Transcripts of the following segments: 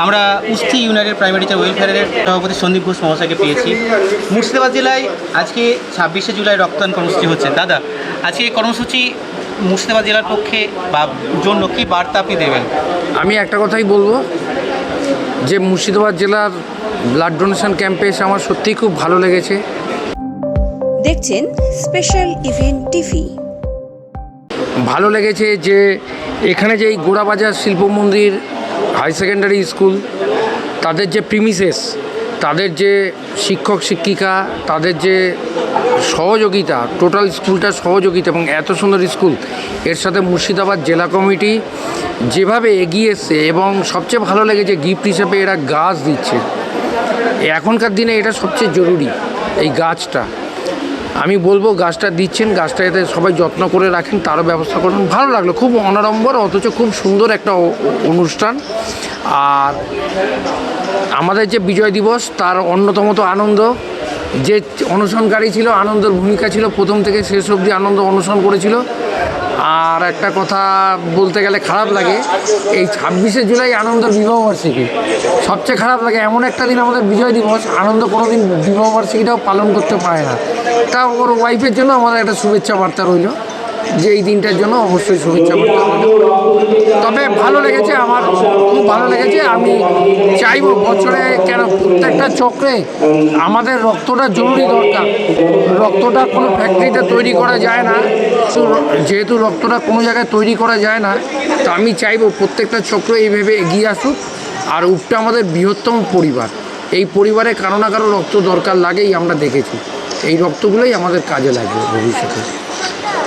আমরা উস্থি United primary teacher ওয়েলফেয়ারের সভাপতি সন্দীপ ঘোষ মহাশয়কে পেয়েছি। মুর্শিদাবাদ জেলায় আজকে 26শে জুলাই রক্তদান কর্মসূচি হচ্ছে। দাদা, আজকে এই কর্মসূচি মুর্শিদাবাদ জেলার পক্ষে বা জন্য কী বার্তা আপনি দেবেন? আমি একটা কথাই বলবো যে মুর্শিদাবাদ জেলার ব্লাড ডোনেশন ক্যাম্পে এসে আমার সত্যিই খুব ভালো লেগেছে। দেখছেন স্পেশাল ইভেন্ট টিভি। ভালো লেগেছে যে এখানে যে এই গোড়াবাজার শিল্প মন্দির হাই সেকেন্ডারি স্কুল, তাদের যে প্রিমিসেস, তাদের যে শিক্ষক শিক্ষিকা, তাদের যে সহযোগিতা, টোটাল স্কুলটার সহযোগিতা এবং এত সুন্দর স্কুল, এর সাথে মুর্শিদাবাদ জেলা কমিটি যেভাবে এগিয়ে এসছে এবং সবচেয়ে ভালো লেগেছে গিফট হিসেবে এরা গাছ দিচ্ছে। এখনকার দিনে এটা সবচেয়ে জরুরি, এই গাছটা। আমি বলবো গাছটা দিচ্ছেন, গাছটা যাতে সবাই যত্ন করে রাখেন, তারও ব্যবস্থা করুন। ভালো লাগলো, খুব অনাড়ম্বর অথচ খুব সুন্দর একটা অনুষ্ঠান। আর আমাদের যে বিজয় দিবস, তার অন্যতম তো আনন্দ। যে অনশনকারী ছিল, আনন্দের ভূমিকা ছিল, প্রথম থেকে শেষ অবধি আনন্দ অনশন করেছিল। আর একটা কথা বলতে গেলে খারাপ লাগে, এই 26শে জুলাই আনন্দের বিবাহবার্ষিকী। সবচেয়ে খারাপ লাগে এমন একটা দিন আমাদের বিজয় দিবস, আনন্দ কোনো দিন বিবাহবার্ষিকীটাও পালন করতে পারে না। তা ওর ওয়াইফের জন্য আমাদের একটা শুভেচ্ছা বার্তা রইল, যে এই দিনটার জন্য অবশ্যই শুভেচ্ছা বার্তা রইল। তবে ভালো লেগেছে, আমার খুব ভালো লেগেছে। আমি চাইবো বছরে কেন প্রত্যেকটা চক্রে আমাদের রক্তটা জরুরি দরকার। রক্তটা কোনো ফ্যাক্টরিতে তৈরি করা যায় না, যেহেতু রক্তটা কোনো জায়গায় তৈরি করা যায় না, তো আমি চাইবো প্রত্যেকটা চক্র এইভাবে এগিয়ে আসুক। আর উপটা আমাদের বৃহত্তম পরিবার, এই পরিবারে কারো না কারো রক্ত দরকার লাগেই, আমরা দেখেছি। এই রক্তগুলোই আমাদের কাজে লাগবে ভবিষ্যতে।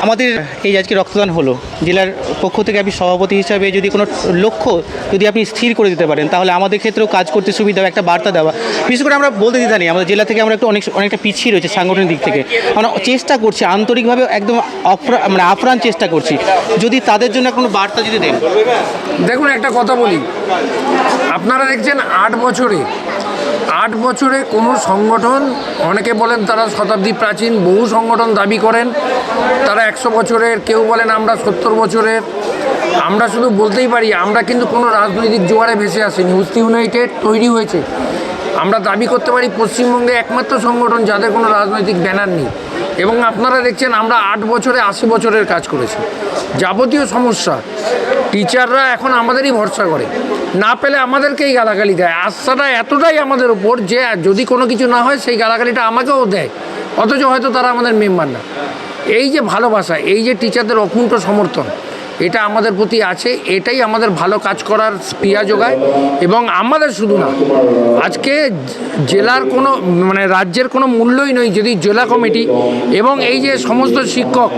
আমাদের এই আজকে রক্তদান হলো, জেলার পক্ষ থেকে আপনি সভাপতি হিসাবে যদি কোনো লক্ষ্য যদি আপনি স্থির করে দিতে পারেন, তাহলে আমাদের ক্ষেত্রেও কাজ করতে সুবিধা হবে, একটা বার্তা দেওয়া। বিশেষ করে আমরা বলতে দিতে নেই, আমাদের জেলা থেকে আমরা একটু অনেকটা পিছিয়ে রয়েছে সাংগঠনিক দিক থেকে। আমরা চেষ্টা করছি আন্তরিকভাবে, একদম আপ্রাণ চেষ্টা করছি। যদি তাদের জন্য কোনো বার্তা যদি দেন। দেখুন, একটা কথা বলি, আপনারা দেখছেন 8 বছরে কোনো সংগঠন, অনেকে বলেন তারা শতাব্দী প্রাচীন, বহু সংগঠন দাবি করেন তারা 100 বছরের, কেউ বলেন আমরা 70 বছরের। আমরা শুধু বলতেই পারি, আমরা কিন্তু কোনো রাজনৈতিক জোয়ারে ভেসে আসিনি। উস্থি ইউনাইটেড তৈরি হয়েছে, আমরা দাবি করতে পারি পশ্চিমবঙ্গে একমাত্র সংগঠন যাদের কোনো রাজনৈতিক ব্যানার নেই। এবং আপনারা দেখছেন আমরা 8 বছরে 80 বছরের কাজ করেছি। যাবতীয় সমস্যা টিচাররা এখন আমাদেরই ভরসা করে, না পেলে আমাদেরকেই গালাগালি দেয়। আস্থাটা এতটাই আমাদের উপর যে যদি কোনো কিছু না হয় সেই গালাগালিটা আমাকেও দেয়, অথচ হয়তো তারা আমাদের মেম্বার না। এই যে ভালোবাসা, এই যে টিচারদের অকুণ্ঠ সমর্থন, এটা আমাদের প্রতি আছে। এটাই আমাদের ভালো কাজ করার স্পৃহা যোগায়। এবং আমাদের শুধু না, আজকে জেলার কোনো রাজ্যের কোনো মূল্যই নয় যদি জেলা কমিটি এবং এই যে সমস্ত শিক্ষক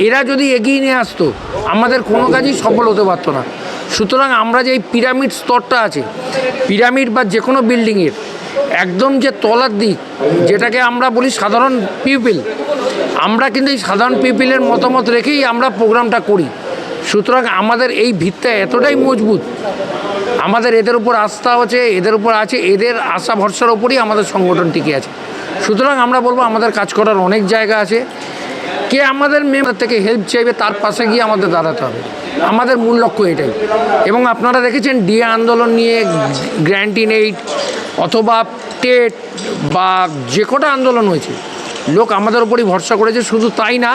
এরা যদি এগিয়ে নিয়ে আসতো, আমাদের কোনো কাজই সফল হতে পারতো না। সুতরাং আমরা যে এই পিরামিড স্তরটা আছে, পিরামিড বা যে কোনো বিল্ডিংয়ের একদম যে তলার দিক, যেটাকে আমরা বলি সাধারণ পিপল, আমরা কিন্তু এই সাধারণ পিপলের মতামত রেখেই আমরা প্রোগ্রামটা করি। সুতরাং আমাদের এই ভিতটা এতটাই মজবুত, আমাদের এদের উপর আস্থা আছে, এদের উপর আছে, এদের আশা ভরসার ওপরই আমাদের সংগঠন টিকে আছে। সুতরাং আমরা বলবো আমাদের কাজ করার অনেক জায়গা আছে। কে আমাদের মেম্বার থেকে হেল্প চাইবে তার পাশে গিয়ে আমাদের দাঁড়াতে হবে, আমাদের মূল লক্ষ্য এটাই। এবং আপনারা দেখেছেন ডিএ আন্দোলন নিয়ে, গ্র্যান্ট ইন এইড অথবা টেট বা যে কটা আন্দোলন হয়েছে, লোক আমাদের ওপরই ভরসা করেছে। শুধু তাই না,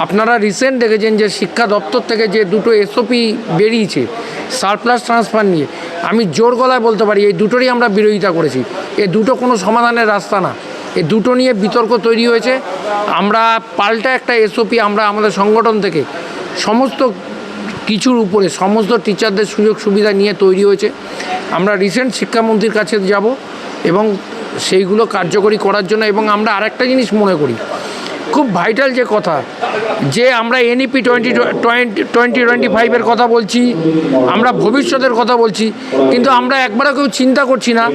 আপনারা রিসেন্ট দেখেছেন যে শিক্ষা দপ্তর থেকে যে দুটো এসওপি বেরিয়েছে সারপ্লাস ট্রান্সফার নিয়ে, আমি জোর গলায় বলতে পারি এই দুটোরই আমরা বিরোধিতা করেছি। এই দুটো কোনো সমাধানের রাস্তা না, এই দুটো নিয়ে বিতর্ক তৈরি হয়েছে। আমরা পাল্টা একটা এসওপি আমরা আমাদের সংগঠন থেকে সমস্ত কিছুর উপরে সমস্ত টিচারদের সুযোগ সুবিধা নিয়ে তৈরি হয়েছে। আমরা রিসেন্ট শিক্ষামন্ত্রীর কাছে যাব এবং সেইগুলো কার্যকরী করার জন্য। এবং আমরা আরেকটা জিনিস মনে করি, খুব ভাইটাল যে কথা, যে আমরা এনইপি 2025-এর কথা বলছি, আমরা ভবিষ্যতের কথা বলছি, কিন্তু আমরা একবারও কেউ চিন্তা করছি না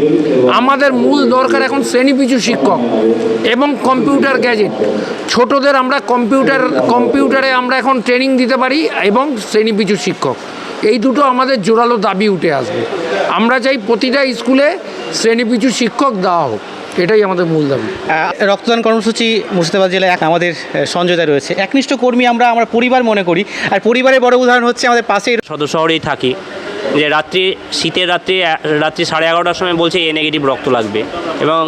আমাদের মূল দরকার এখন শ্রেণীপিছু শিক্ষক এবং কম্পিউটার গ্যাজেট। ছোটদের আমরা কম্পিউটারে আমরা এখন ট্রেনিং দিতে পারি এবং শ্রেণীপিছু শিক্ষক, এই দুটো আমাদের জোরালো দাবি উঠে আসবে। আমরা চাই প্রতিটা স্কুলে শ্রেণীপিছু শিক্ষক দেওয়া হোক, এটাই আমাদের মূল দাবি। রক্তদান কর্মসূচি মুর্শিদাবাদ জেলায় আমাদের সঞ্জয়দা রয়েছে, একনিষ্ঠ কর্মী আমরা পরিবার মনে করি। আর পরিবারের বড় উদাহরণ হচ্ছে আমাদের পাশের সদর শহরেই থাকি, যে শীতের রাত্রি 11:30টার সময় বলছে এ নেগেটিভ রক্ত লাগবে, এবং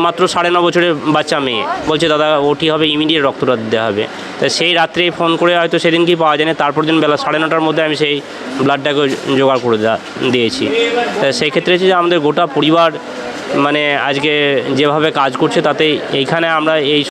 মাত্র 9.5 বছরের বাচ্চা মেয়ে বলছে দাদা ওটি হবে, ইমিডিয়েট রক্তটা দিতে হবে। তা সেই রাত্রে ফোন করে হয়তো সেদিন কি পাওয়া যায়নি, তারপর দিন বেলা 9:30টার মধ্যে আমি সেই ব্লাডটাকে জোগাড় করে দিয়েছি। তা সেই ক্ষেত্রে হচ্ছে যে আমাদের গোটা পরিবার মানে আজকে যেভাবে কাজ করছে তাতে এইখানে আমরা এই